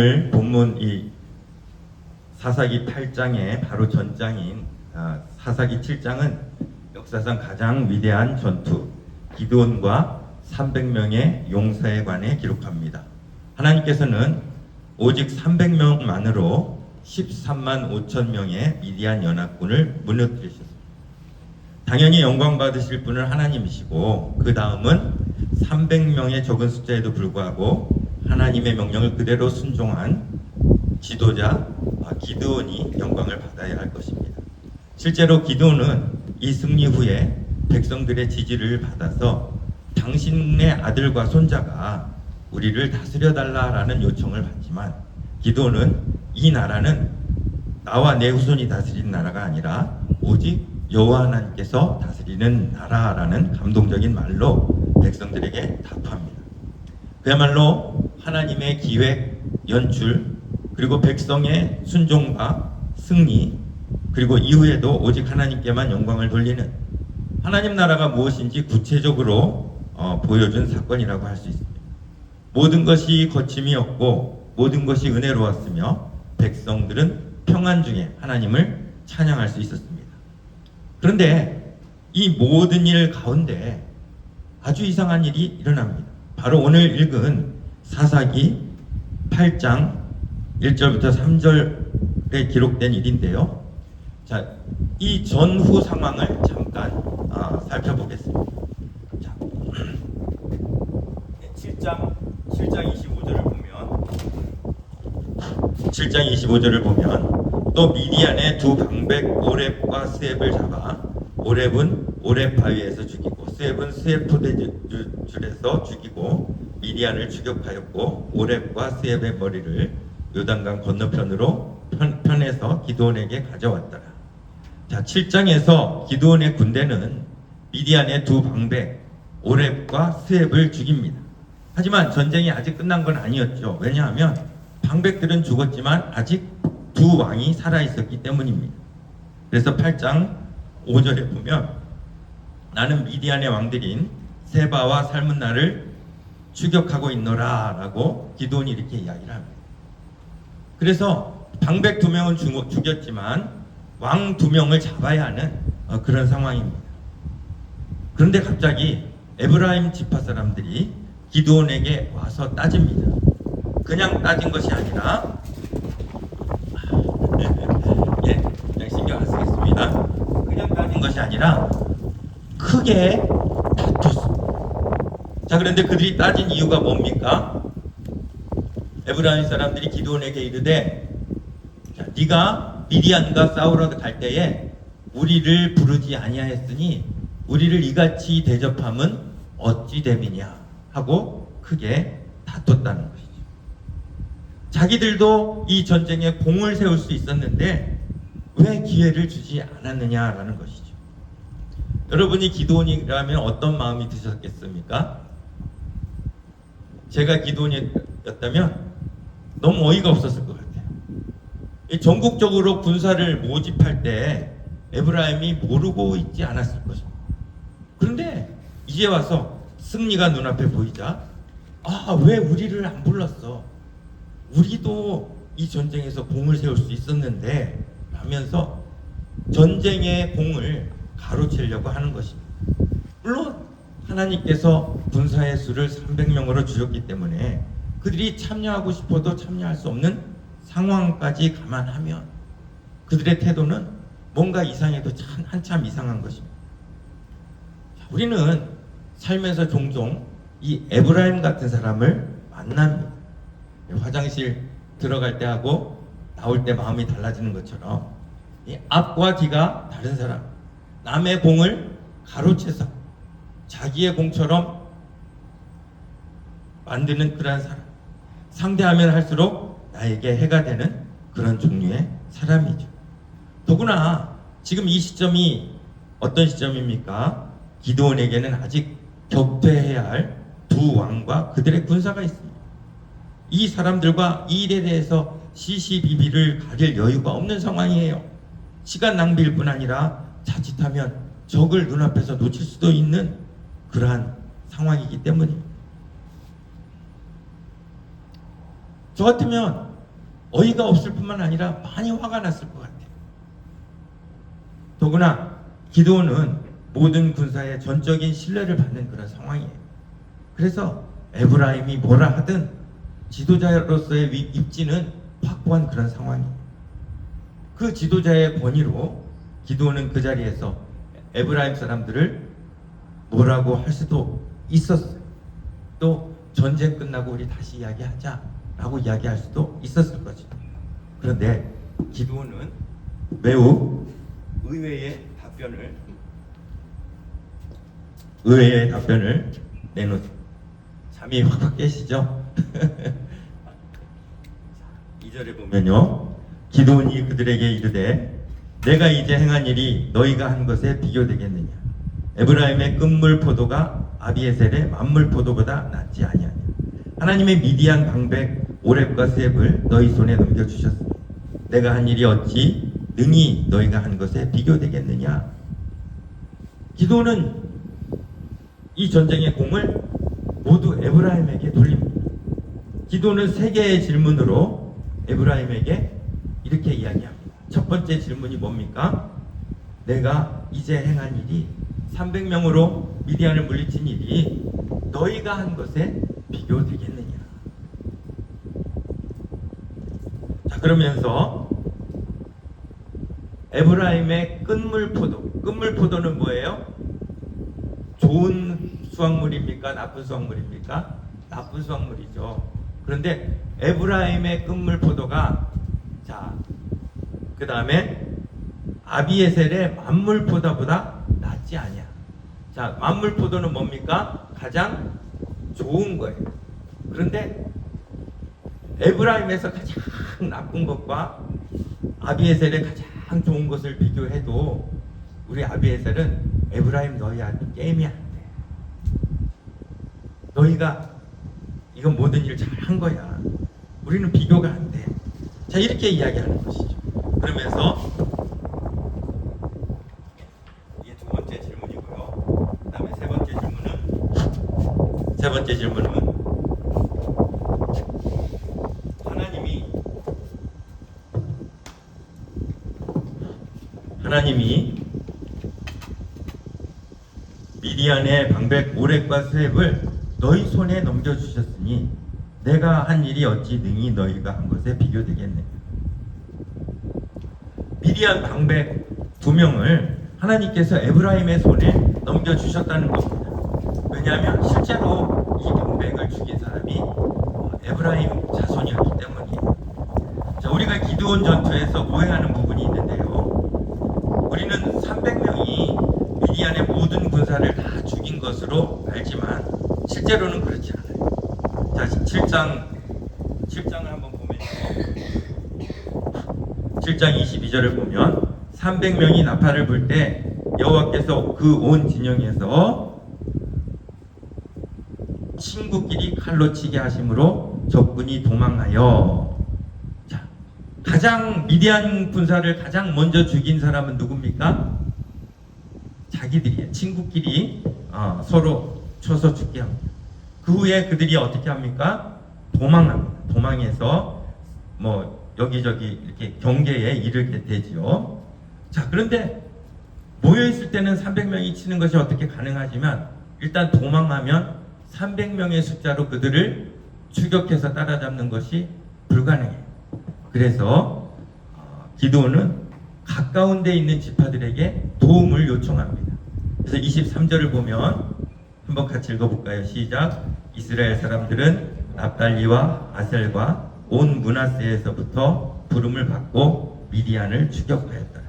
오늘 본문 이 사사기 8장의 바로 전장인 사사기 7장은 역사상 가장 위대한 전투 기드온과 300명의 용사에 관해 기록합니다. 하나님께서는 오직 300명만으로 13만 5천 명의 미디안 연합군을 무너뜨리셨습니다. 당연히 영광 받으실 분은 하나님이시고 그 다음은 300명의 적은 숫자에도 불구하고 하나님의 명령을 그대로 순종한 지도자 기드온이 영광을 받아야 할 것입니다. 실제로 기드온은 이 승리 후에 백성들의 지지를 받아서 당신의 아들과 손자가 우리를 다스려달라라는 요청을 받지만 기드온은 이 나라는 나와 내 후손이 다스리는 나라가 아니라 오직 여호와 하나님께서 다스리는 나라라는 감동적인 말로 백성들에게 답합니다. 그야말로 하나님의 기획, 연출, 그리고 백성의 순종과 승리, 그리고 이후에도 오직 하나님께만 영광을 돌리는 하나님 나라가 무엇인지 구체적으로 보여준 사건이라고 할 수 있습니다. 모든 것이 거침이 없고 모든 것이 은혜로웠으며 백성들은 평안 중에 하나님을 찬양할 수 있었습니다. 그런데 이 모든 일 가운데 아주 이상한 일이 일어납니다. 바로 오늘 읽은 사사기 8장 1절부터 3절에 기록된 일인데요. 자, 이 전후 상황을 잠깐 살펴보겠습니다. 자, 7장 25절을 보면 또 미디안의 두 방백 오렙과 스앱을 잡아 오렙은 오렙 바위에서 죽이고 스앱은 스앱 포대줄에서 죽이고 미디안을 추격하였고 오렙과 스앱의 머리를 요단강 건너편으로 편에서 기드온에게 가져왔더라. 자, 7장에서 기드온의 군대는 미디안의 두 방백 오렙과 스앱을 죽입니다. 하지만 전쟁이 아직 끝난 건 아니었죠. 왜냐하면 방백들은 죽었지만 아직 두 왕이 살아있었기 때문입니다. 그래서 8장 5절에 보면 나는 미디안의 왕들인 세바와 살문나를 추격하고 있노라 라고 기드온이 이렇게 이야기를 합니다. 그래서 방백 2명은 죽였지만 왕 2명을 잡아야 하는 그런 상황입니다. 그런데 갑자기 에브라임 지파 사람들이 기드온에게 와서 따집니다. 그냥 따진 것이 아니라 그냥 신경 안 쓰겠습니다. 그냥 따진 것이 아니라 크게 다퉜습니다. 자, 그런데 그들이 따진 이유가 뭡니까? 에브라임 사람들이 기드온에게 이르되 자, 네가 미디안과 싸우러 갈 때에 우리를 부르지 아니하였으니 우리를 이같이 대접함은 어찌 됨이냐 하고 크게 다퉜다는 것이죠. 자기들도 이 전쟁에 공을 세울 수 있었는데 왜 기회를 주지 않았느냐라는 것이죠. 여러분이 기드온이라면 어떤 마음이 드셨겠습니까? 제가 기드온이었다면 너무 어이가 없었을 것 같아요. 전국적으로 군사를 모집할 때 에브라임이 모르고 있지 않았을 것입니다. 그런데 이제 와서 승리가 눈앞에 보이자 왜 우리를 안 불렀어? 우리도 이 전쟁에서 공을 세울 수 있었는데 하면서 전쟁의 공을 가로채려고 하는 것입니다. 물론 하나님께서 군사의 수를 300명으로 줄였기 때문에 그들이 참여하고 싶어도 참여할 수 없는 상황까지 감안하면 그들의 태도는 뭔가 이상해도 한참 이상한 것입니다. 우리는 살면서 종종 이 에브라임 같은 사람을 만납니다. 화장실 들어갈 때 하고 나올 때 마음이 달라지는 것처럼 이 앞과 뒤가 다른 사람, 남의 공을 가로채서 자기의 공처럼 만드는 그러한 사람, 상대하면 할수록 나에게 해가 되는 그런 종류의 사람이죠. 더구나 지금 이 시점이 어떤 시점입니까? 기드온에게는 아직 격퇴해야 할 두 왕과 그들의 군사가 있습니다. 이 사람들과 이 일에 대해서 시시비비를 가릴 여유가 없는 상황이에요. 시간 낭비일 뿐 아니라 자칫하면 적을 눈앞에서 놓칠 수도 있는 그러한 상황이기 때문입니다. 저 같으면 어이가 없을 뿐만 아니라 많이 화가 났을 것 같아요. 더구나 기드온은 모든 군사의 전적인 신뢰를 받는 그런 상황이에요. 그래서 에브라임이 뭐라 하든 지도자로서의 입지는 확고한 그런 상황이에요. 그 지도자의 권위로 기드온은 그 자리에서 에브라임 사람들을 뭐라고 할 수도 있었어요. 또 전쟁 끝나고 우리 다시 이야기하자 라고 이야기할 수도 있었을 거죠. 그런데 기드온은 매우 의외의 답변을 내놓죠. 잠이 확확 깨시죠? 2절에 보면요, 기드온이 그들에게 이르되 내가 이제 행한 일이 너희가 한 것에 비교되겠느냐. 에브라임의 끝물 포도가 아비에셀의 만물 포도보다 낫지 아니하냐. 하나님의 미디안 방백 오렙과 스앱을 너희 손에 넘겨주셨으니 내가 한 일이 어찌 능히 너희가 한 것에 비교되겠느냐. 기드온은 이 전쟁의 공을 모두 에브라임에게 돌립니다. 기드온은 세 개의 질문으로 에브라임에게 이렇게 이야기합니다. 첫 번째 질문이 뭡니까? 내가 이제 행한 일이 300명으로 미디안을 물리친 일이 너희가 한 것에 비교되겠느냐. 자, 그러면서 에브라임의 끝물포도는 뭐예요? 좋은 수확물입니까? 나쁜 수확물입니까? 나쁜 수확물이죠. 그런데 에브라임의 끝물포도가, 자, 그 다음에 아비에셀의 만물포도보다 낫지 아니야. 자, 만물포도는 뭡니까? 가장 좋은 거예요. 그런데 에브라임에서 가장 나쁜 것과 아비에셀의 가장 좋은 것을 비교해도 우리 아비에셀은 에브라임 너희한테 게임이 안 돼. 너희가 이건 모든 일을 잘 한 거야. 우리는 비교가 안 돼. 자, 이렇게 이야기하는 것이죠. 그러면서 이게 두 번째 질문이고요. 그 다음에 세 번째 질문은 하나님이 미디안의 방백 오렙과 스앱을 너희 손에 넘겨주셨으니 내가 한 일이 어찌 능히 너희가 한 것에 비교되겠느냐. 미디안 방백 2명을 하나님께서 에브라임의 손에 넘겨주셨다는 겁니다. 왜냐하면 실제로 이 방백을 죽인 사람이 에브라임 자손이었기 때문이에요. 자, 우리가 기드온 전투에서 오해하는 부분이 있는데요. 우리는 300명이 미디안의 모든 군사를 다 죽인 것으로 알지만 실제로는 그렇지 않아요. 자, 7장을 한번 보면요. 7장 22절을 보면 300명이 나팔을 불 때 여호와께서 그 온 진영에서 친구끼리 칼로 치게 하심으로 적군이 도망하여. 자, 가장 미디안 군사를 가장 먼저 죽인 사람은 누굽니까? 자기들이에요. 친구끼리 서로 쳐서 죽게 합니다. 그 후에 그들이 어떻게 합니까? 도망합니다. 도망해서 여기저기 이렇게 경계에 이르게 되지요. 자, 그런데 모여있을 때는 300명이 치는 것이 어떻게 가능하지만 일단 도망하면 300명의 숫자로 그들을 추격해서 따라잡는 것이 불가능해요. 그래서 기드온은 가까운 데 있는 지파들에게 도움을 요청합니다. 그래서 23절을 보면 한번 같이 읽어볼까요? 시작. 이스라엘 사람들은 납달리와 아셀과 온 므낫세에서부터 부름을 받고 미디안을 추격하였다.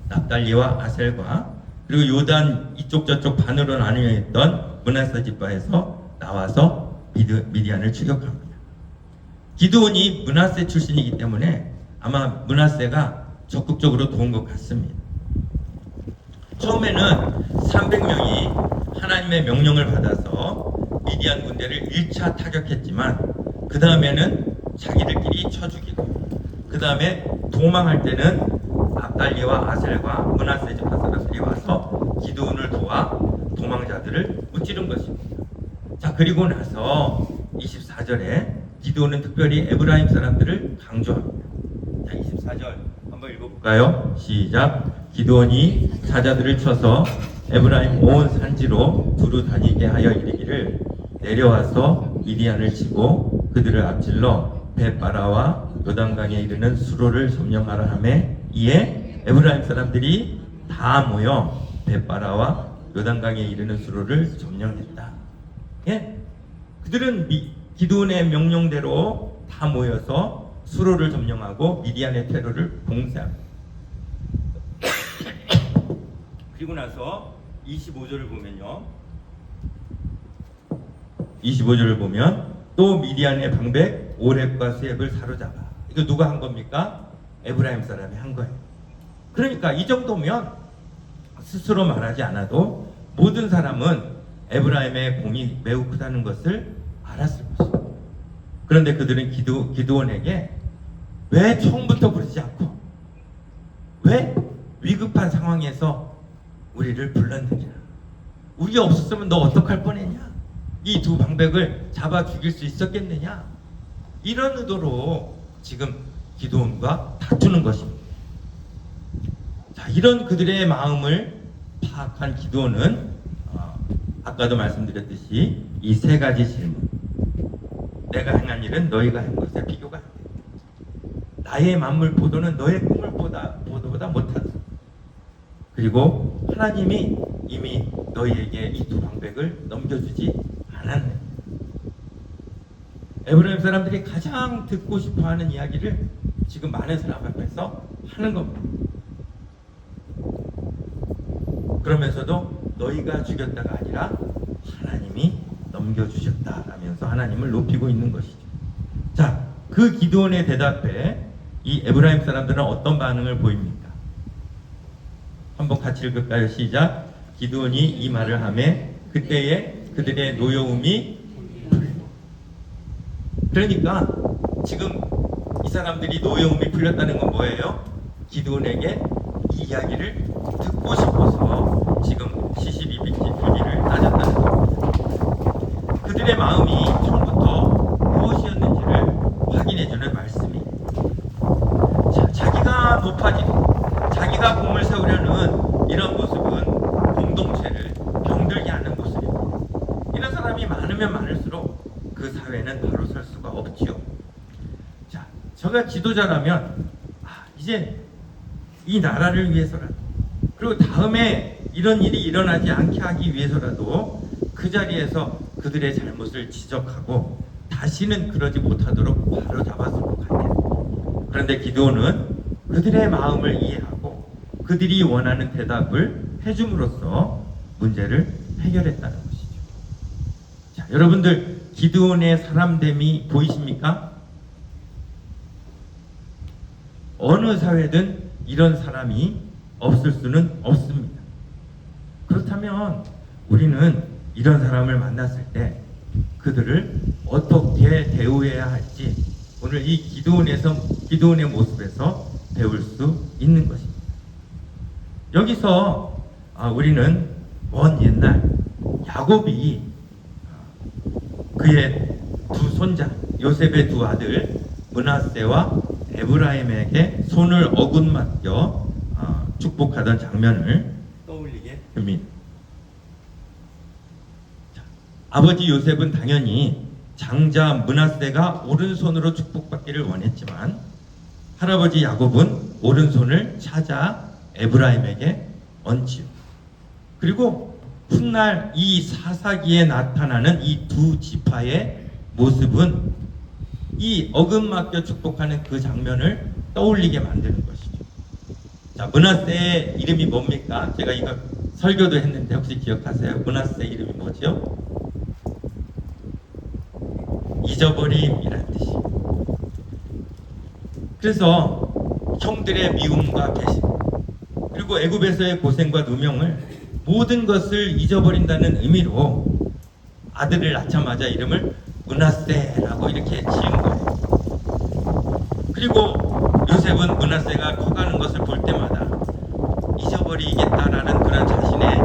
납달리와 아셀과 그리고 요단 이쪽 저쪽 반으로 나뉘어 있던 므낫세 지파에서 나와서 미디안을 추격합니다. 기드온이 므낫세 출신이기 때문에 아마 므낫세가 적극적으로 도운 것 같습니다. 처음에는 300명이 하나님의 명령을 받아서 미디안 군대를 1차 타격했지만 그 다음에는 자기들끼리 쳐 죽이고 그 다음에 도망할 때는 납달리와 아셀과 므낫세 지파 사람들이 와서 기드온을 도와 도망자들을 무찌른 것입니다. 자, 그리고 나서 24절에 기드온은 특별히 에브라임 사람들을 강조합니다. 자, 24절 한번 읽어볼까요? 시작. 기드온이 사자들을 쳐서 에브라임 온 산지로 두루 다니게 하여 이르기를 내려와서 미디안을 치고 그들을 앞질러 벳바라와 요단강에 이르는 수로를 점령하라 하매 이에 에브라임 사람들이 다 모여 벳바라와 요단강에 이르는 수로를 점령했다. 예? 그들은 기드온의 명령대로 다 모여서 수로를 점령하고 미디안의 테러를 봉쇄합니다. 그리고 나서 25절을 보면요. 25절을 보면 또 미디안의 방백 오렙과 수앱을 사로잡아. 이거 누가 한 겁니까? 에브라임 사람이 한 거예요. 그러니까 이 정도면 스스로 말하지 않아도 모든 사람은 에브라임의 공이 매우 크다는 것을 알았을 것입니다. 그런데 그들은 기드온에게 왜 처음부터 부르지 않고 왜 위급한 상황에서 우리를 불렀느냐, 우리가 없었으면 너 어떡할 뻔했냐, 이 두 방백을 잡아 죽일 수 있었겠느냐, 이런 의도로 지금 기드온과 다투는 것입니다. 자, 이런 그들의 마음을 파악한 기드온은 아까도 말씀드렸듯이 이 세 가지 질문, 내가 행한 일은 너희가 한 것에 비교가 안 돼, 나의 만물 보도는 너의 꿈을 보도보다 못하다, 그리고 하나님이 이미 너희에게 이 두 방백을 넘겨주지 않았네. 에브라임 사람들이 가장 듣고 싶어하는 이야기를 지금 많은 사람 앞에서 하는 겁니다. 그러면서도 너희가 죽였다가 아니라 하나님이 넘겨주셨다라면서 하나님을 높이고 있는 것이죠. 자, 그 기드온의 대답에 이 에브라임 사람들은 어떤 반응을 보입니까? 한번 같이 읽을까요? 시작. 기드온이 이 말을 하매 그때에 그들의 노여움이 풀려. 그러니까 지금 이 사람들이 노여움이 풀렸다는 건 뭐예요? 기드온에게 이 이야기를 듣고 싶어서 지금 시시비비지 풀기를 따졌다는 겁니다. 그들의 마음이 처음부터 무엇이었는지를 확인해주는 말씀이에요. 자기가 높아지고 자기가 공을 세우려는 이런 모습은 공동체를 병들게 하는 모습입니다. 이런 사람이 많으면 많을수록 그 사회는 바로 설 수가 없지요. 자, 제가 지도자라면 이제 이 나라를 위해서라도, 그리고 다음에 이런 일이 일어나지 않게 하기 위해서라도 그 자리에서 그들의 잘못을 지적하고 다시는 그러지 못하도록 바로 잡았을 것 같아요. 그런데 기드온은 그들의 마음을 이해하고 그들이 원하는 대답을 해줌으로써 문제를 해결했다는 것이죠. 자, 여러분들 기드온의 사람됨이 보이십니까? 어느 사회든 이런 사람이 없을 수는 없습니다. 그렇다면 우리는 이런 사람을 만났을 때 그들을 어떻게 대우해야 할지 오늘 이 기드온의 모습에서 배울 수 있는 것입니다. 여기서 우리는 먼 옛날 야곱이 그의 두 손자 요셉의 두 아들 므낫세와 에브라임에게 손을 어긋맞겨 축복하던 장면을 떠올리게 됩니다. 아버지 요셉은 당연히 장자 므낫세가 오른손으로 축복받기를 원했지만 할아버지 야곱은 오른손을 찾아 에브라임에게 얹지요. 그리고 훗날 이 사사기에 나타나는 이 두 지파의 모습은 이 어긋맞겨 축복하는 그 장면을 떠올리게 만드는 것이죠. 자, 므낫세의 이름이 뭡니까? 제가 이거 설교도 했는데 혹시 기억하세요? 므낫세 이름이 뭐죠? 잊어버림이라는 뜻이. 그래서 형들의 미움과 배신, 그리고 애굽에서의 고생과 누명을 모든 것을 잊어버린다는 의미로 아들을 낳자마자 이름을 므낫세라고 이렇게 지은 거예요. 그리고 요셉은 므낫세가 커가는 것을 볼 때마다 잊어버리겠다라는 그런 자신의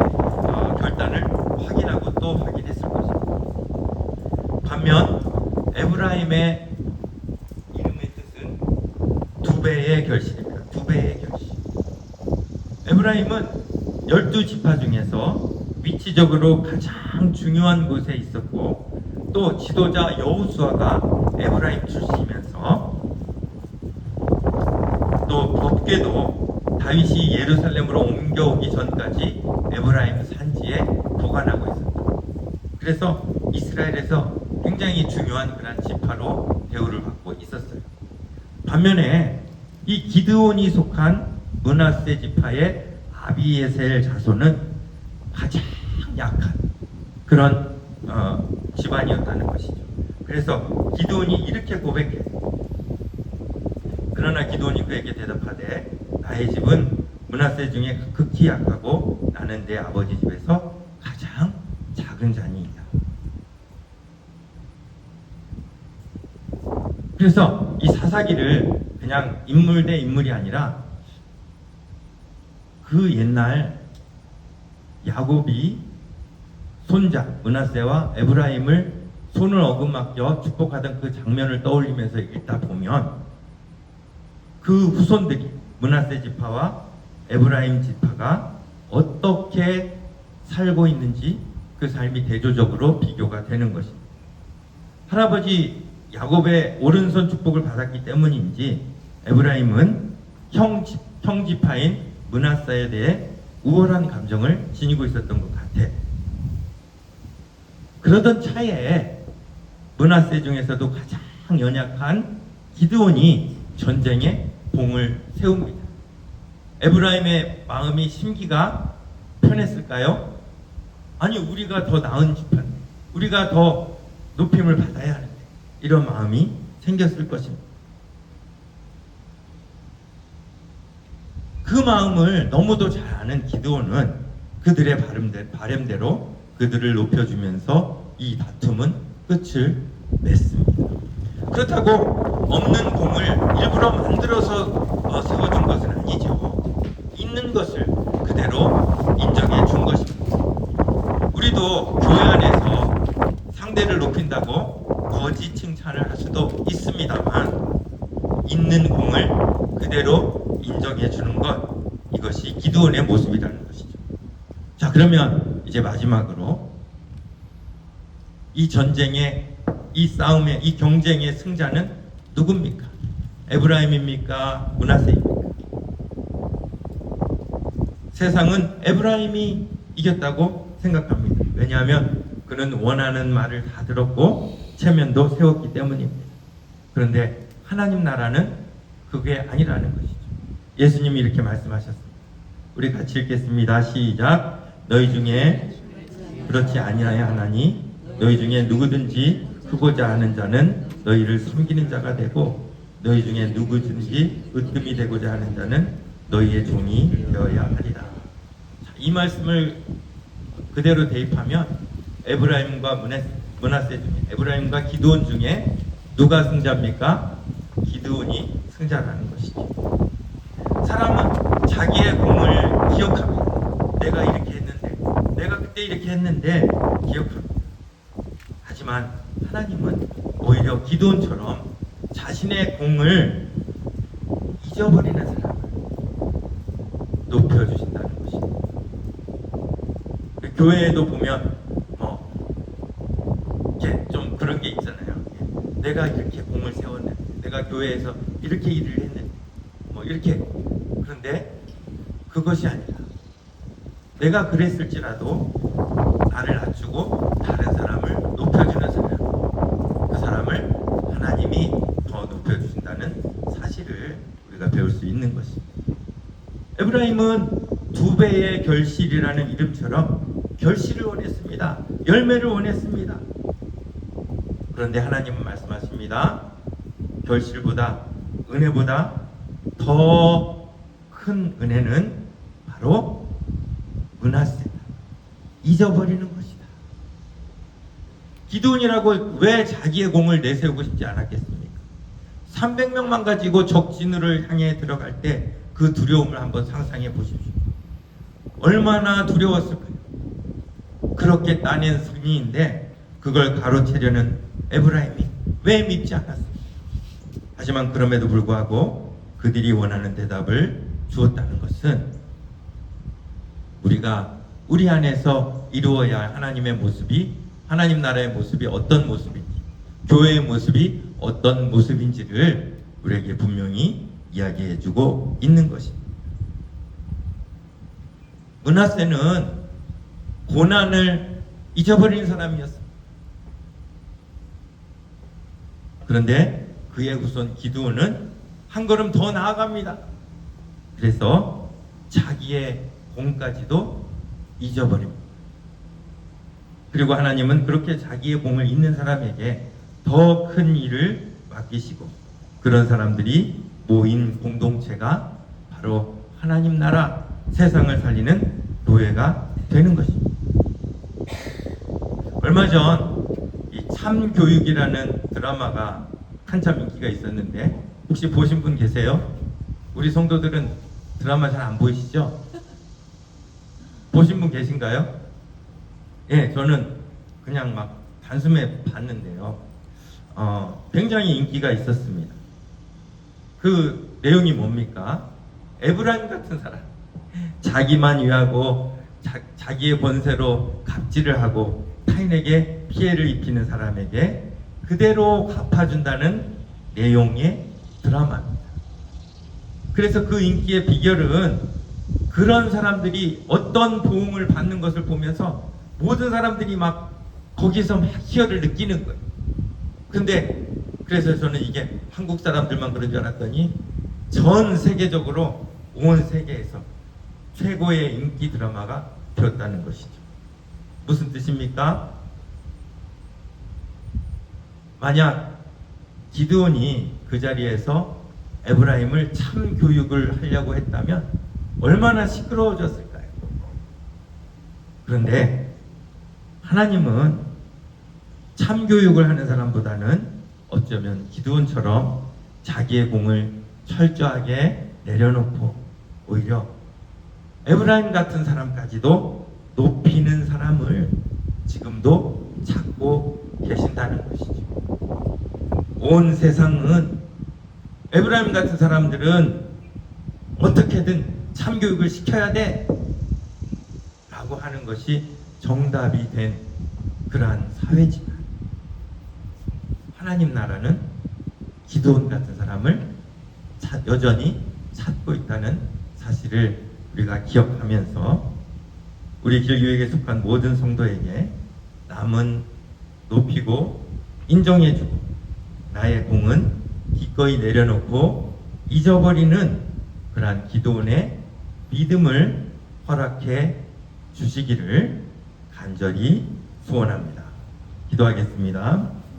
결단을 확인하고 또 확인했을 것입니다. 반면 에브라임의 두 배의 결실입니다. 두 배의 결실. 에브라임은 12지파 중에서 위치적으로 가장 중요한 곳에 있었고, 또 지도자 여호수아가 에브라임 출신이면서, 또 법궤도 다윗이 예루살렘으로 옮겨오기 전까지 에브라임 산지에 보관하고 있었다. 그래서 이스라엘에서 굉장히 중요한 그런 지파로 대우를 받고 있었어요. 반면에 이 기드온이 속한 므낫세 지파의 아비에셀 자손은 가장 약한 그런 집안이었다는 것이죠. 그래서 기드온이 이렇게 고백해요. 그러나 기드온이 그에게 대답하되 나의 집은 므낫세 중에 극히 약하고 나는 내 아버지 집에서 가장 작은 자니이다. 그래서 이 사사기를 그냥 인물 대 인물이 아니라 그 옛날 야곱이 손자 므낫세와 에브라임을 손을 어긋맞겨 축복하던 그 장면을 떠올리면서 읽다 보면 그 후손들이 므낫세 지파와 에브라임 지파가 어떻게 살고 있는지 그 삶이 대조적으로 비교가 되는 것입니다. 할아버지 야곱의 오른손 축복을 받았기 때문인지 에브라임은 형지파인 므낫세에 대해 우월한 감정을 지니고 있었던 것 같아. 그러던 차에 므낫세 중에서도 가장 연약한 기드온이 전쟁에 공을 세웁니다. 에브라임의 마음이 심기가 편했을까요? 아니, 우리가 더 나은 집안인데, 우리가 더 높임을 받아야 하는데, 이런 마음이 생겼을 것입니다. 그 마음을 너무도 잘 아는 기드온은 그들의 바램대로 그들을 높여주면서 이 다툼은 끝을 맺습니다. 그렇다고 없는 공을 일부러 만들어서 세워준 것은 아니죠. 있는 것을 그대로 인정해 준 것입니다. 우리도 교회 안에서 상대를 높인다고 거짓 칭찬을 할 수도 있습니다만, 있는 공을 그대로 인정해 주는 것, 이것이 기드온의 모습이라는 것이죠. 자, 그러면 이제 마지막으로 이 전쟁의, 이 싸움의, 이 경쟁의 승자는 누굽니까? 에브라임입니까? 므낫세입니까? 세상은 에브라임이 이겼다고 생각합니다. 왜냐하면 그는 원하는 말을 다 들었고 체면도 세웠기 때문입니다. 그런데 하나님 나라는 그게 아니라는 것이죠. 예수님이 이렇게 말씀하셨습니다. 우리 같이 읽겠습니다. 시작. 너희 중에 그렇지 아니하여 하나니 너희 중에 누구든지 크고자 하는 자는 너희를 섬기는 자가 되고 너희 중에 누구든지 으뜸이 되고자 하는 자는 너희의 종이 되어야 하리라. 자, 이 말씀을 그대로 대입하면 에브라임과 므낫세 중에, 에브라임과 기드온 중에 누가 승자입니까? 기드온이 승자라는 것이죠. 사람은 자기의 공을 기억합니다. 내가 이렇게 했는데, 내가 그때 이렇게 했는데 기억합니다. 하지만 하나님은 오히려 기드온처럼 자신의 공을 잊어버리는 사람을 높여주신다는 것입니다. 교회에도 보면 이렇게 좀 그런 게 있잖아요. 내가 이렇게 공을 세웠는데, 내가 교회에서 이렇게 일을 했는데, 이렇게. 그런데 그것이 아니라 내가 그랬을지라도 나를 낮추고 다른 사람을 높여주는 사람, 그 사람을 하나님이 더 높여주신다는 사실을 우리가 배울 수 있는 것입니다. 에브라임은 두 배의 결실이라는 이름처럼 결실을 원했습니다. 열매를 원했습니다. 그런데 하나님은 말씀하십니다. 결실보다, 은혜보다 더 큰 은혜는 바로 므낫세다. 잊어버리는 것이다. 기드온이라고 왜 자기의 공을 내세우고 싶지 않았겠습니까? 300명만 가지고 적진으를 향해 들어갈 때 그 두려움을 한번 상상해 보십시오. 얼마나 두려웠을까요? 그렇게 따낸 승리인데 그걸 가로채려는 에브라임이 왜 믿지 않았습니까? 하지만 그럼에도 불구하고 그들이 원하는 대답을 주었다는 것은 우리가 우리 안에서 이루어야 할 하나님의 모습이, 하나님 나라의 모습이 어떤 모습인지, 교회의 모습이 어떤 모습인지를 우리에게 분명히 이야기해주고 있는 것입니다. 므낫세는 고난을 잊어버린 사람이었습니다. 그런데 그의 후손 기드온은 한 걸음 더 나아갑니다. 그래서 자기의 공까지도 잊어버립니다. 그리고 하나님은 그렇게 자기의 공을 잊는 사람에게 더 큰 일을 맡기시고, 그런 사람들이 모인 공동체가 바로 하나님 나라, 세상을 살리는 교회가 되는 것입니다. 얼마 전 이 참교육이라는 드라마가 한참 인기가 있었는데 혹시 보신 분 계세요? 우리 성도들은 드라마 잘 안 보이시죠? 보신 분 계신가요? 예, 저는 그냥 막 단숨에 봤는데요. 굉장히 인기가 있었습니다. 그 내용이 뭡니까? 에브라임 같은 사람, 자기만 위하고 자기의 본세로 갑질을 하고 타인에게 피해를 입히는 사람에게 그대로 갚아준다는 내용의 드라마입니다. 그래서 그 인기의 비결은 그런 사람들이 어떤 도움을 받는 것을 보면서 모든 사람들이 막 거기서 막 희열을 느끼는 거예요. 근데 그래서 저는 이게 한국 사람들만 그런 줄 알았더니 전 세계적으로 온 세계에서 최고의 인기 드라마가 되었다는 것이죠. 무슨 뜻입니까? 만약 기드온이 그 자리에서 에브라임을 참 교육을 하려고 했다면 얼마나 시끄러워졌을까요? 그런데 하나님은 참 교육을 하는 사람보다는 어쩌면 기드온처럼 자기의 공을 철저하게 내려놓고 오히려 에브라임 같은 사람까지도 높이는 사람을 지금도 찾고 계신다는 것이죠. 온 세상은 에브라임 같은 사람들은 어떻게든 참교육을 시켜야 돼 라고 하는 것이 정답이 된 그러한 사회지만, 하나님 나라는 기드온 같은 사람을 여전히 찾고 있다는 사실을 우리가 기억하면서 우리 길교회에 속한 모든 성도에게 남은 높이고 인정해주고 나의 공은 기꺼이 내려놓고 잊어버리는 그러한 기드온의 믿음을 허락해 주시기를 간절히 소원합니다. 기도하겠습니다.